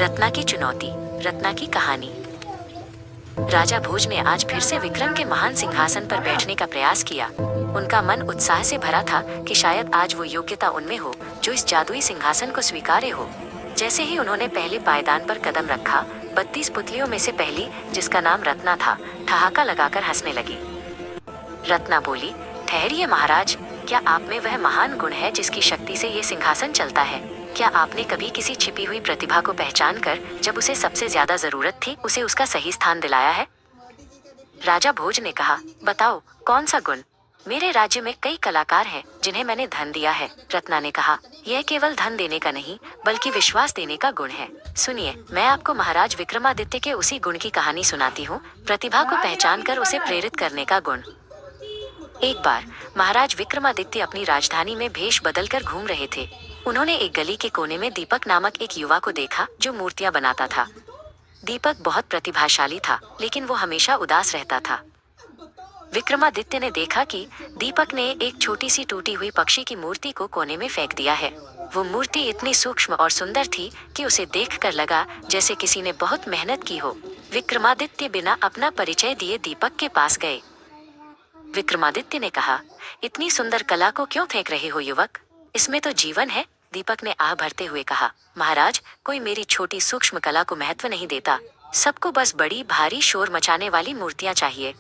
रत्ना की चुनौती, रत्ना की कहानी। राजा भोज ने आज फिर से विक्रम के महान सिंहासन पर बैठने का प्रयास किया। उनका मन उत्साह से भरा था कि शायद आज वो योग्यता उनमें हो जो इस जादुई सिंहासन को स्वीकार्य हो। जैसे ही उन्होंने पहले पायदान पर कदम रखा, 32 पुतलियों में से पहली, जिसका नाम रत्ना था, ठहाका लगाकर हंसने लगी। रत्ना बोली, ठहरिए महाराज, क्या आप में वह महान गुण है जिसकी शक्ति से ये सिंहासन चलता है? क्या आपने कभी किसी छिपी हुई प्रतिभा को पहचान कर, जब उसे सबसे ज्यादा जरूरत थी, उसे उसका सही स्थान दिलाया है? राजा भोज ने कहा, बताओ, कौन सा गुण? मेरे राज्य में कई कलाकार हैं जिन्हें मैंने धन दिया है। रत्ना ने कहा, यह केवल धन देने का नहीं, बल्कि विश्वास देने का गुण है। सुनिए, मैं आपको महाराज विक्रमादित्य के उसी गुण की कहानी सुनाती हूँ, प्रतिभा को पहचान कर उसे प्रेरित करने का गुण। एक बार महाराज विक्रमादित्य अपनी राजधानी में भेष बदलकर घूम रहे थे। उन्होंने एक गली के कोने में दीपक नामक एक युवा को देखा जो मूर्तियां बनाता था। दीपक बहुत प्रतिभाशाली था, लेकिन वो हमेशा उदास रहता था। विक्रमादित्य ने देखा कि दीपक ने एक छोटी सी टूटी हुई पक्षी की मूर्ति को कोने में फेंक दिया है। वो मूर्ति इतनी सूक्ष्म और सुंदर थी कि उसे देखकर लगा जैसे किसी ने बहुत मेहनत की हो। विक्रमादित्य बिना अपना परिचय दिए दीपक के पास गए। विक्रमादित्य ने कहा, इतनी सुंदर कला को क्यों फेंक रहे हो युवक? इसमें तो जीवन है। दीपक ने आह भरते हुए कहा, महाराज, कोई मेरी छोटी सूक्ष्म कला को महत्व नहीं देता। सबको बस बड़ी भारी शोर मचाने वाली मूर्तियां चाहिए।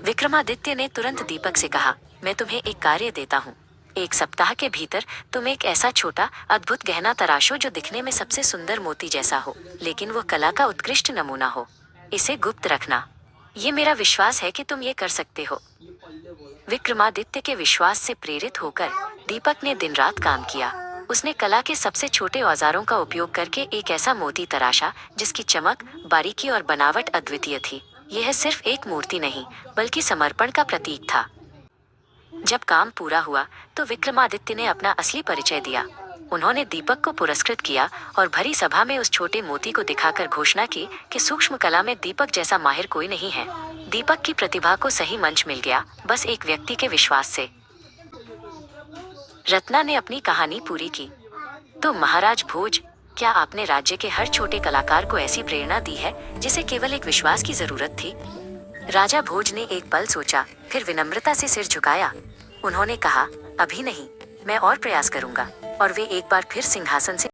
विक्रमादित्य ने तुरंत दीपक से कहा, मैं तुम्हें एक कार्य देता हूँ। 1 सप्ताह के भीतर तुम एक ऐसा छोटा अद्भुत गहना तराशो जो दिखने में सबसे सुंदर मोती जैसा हो, लेकिन वो कला का उत्कृष्ट नमूना हो। इसे गुप्त रखना। ये मेरा विश्वास है कि तुम ये कर सकते हो। विक्रमादित्य के विश्वास से प्रेरित होकर दीपक ने दिन रात काम किया। उसने कला के सबसे छोटे औजारों का उपयोग करके एक ऐसा मोती तराशा जिसकी चमक, बारीकी और बनावट अद्वितीय थी। यह सिर्फ एक मूर्ति नहीं, बल्कि समर्पण का प्रतीक था। जब काम पूरा हुआ तो विक्रमादित्य ने अपना असली परिचय दिया। उन्होंने दीपक को पुरस्कृत किया और भरी सभा में उस छोटे मोती को दिखाकर घोषणा की कि सूक्ष्म कला में दीपक जैसा माहिर कोई नहीं है। दीपक की प्रतिभा को सही मंच मिल गया, बस एक व्यक्ति के विश्वास से। रत्ना ने अपनी कहानी पूरी की। तो महाराज भोज, क्या आपने राज्य के हर छोटे कलाकार को ऐसी प्रेरणा दी है जिसे केवल एक विश्वास की जरूरत थी? राजा भोज ने एक पल सोचा, फिर विनम्रता से सिर झुकाया। उन्होंने कहा, अभी नहीं, मैं और प्रयास करूंगा। और वे एक बार फिर सिंहासन से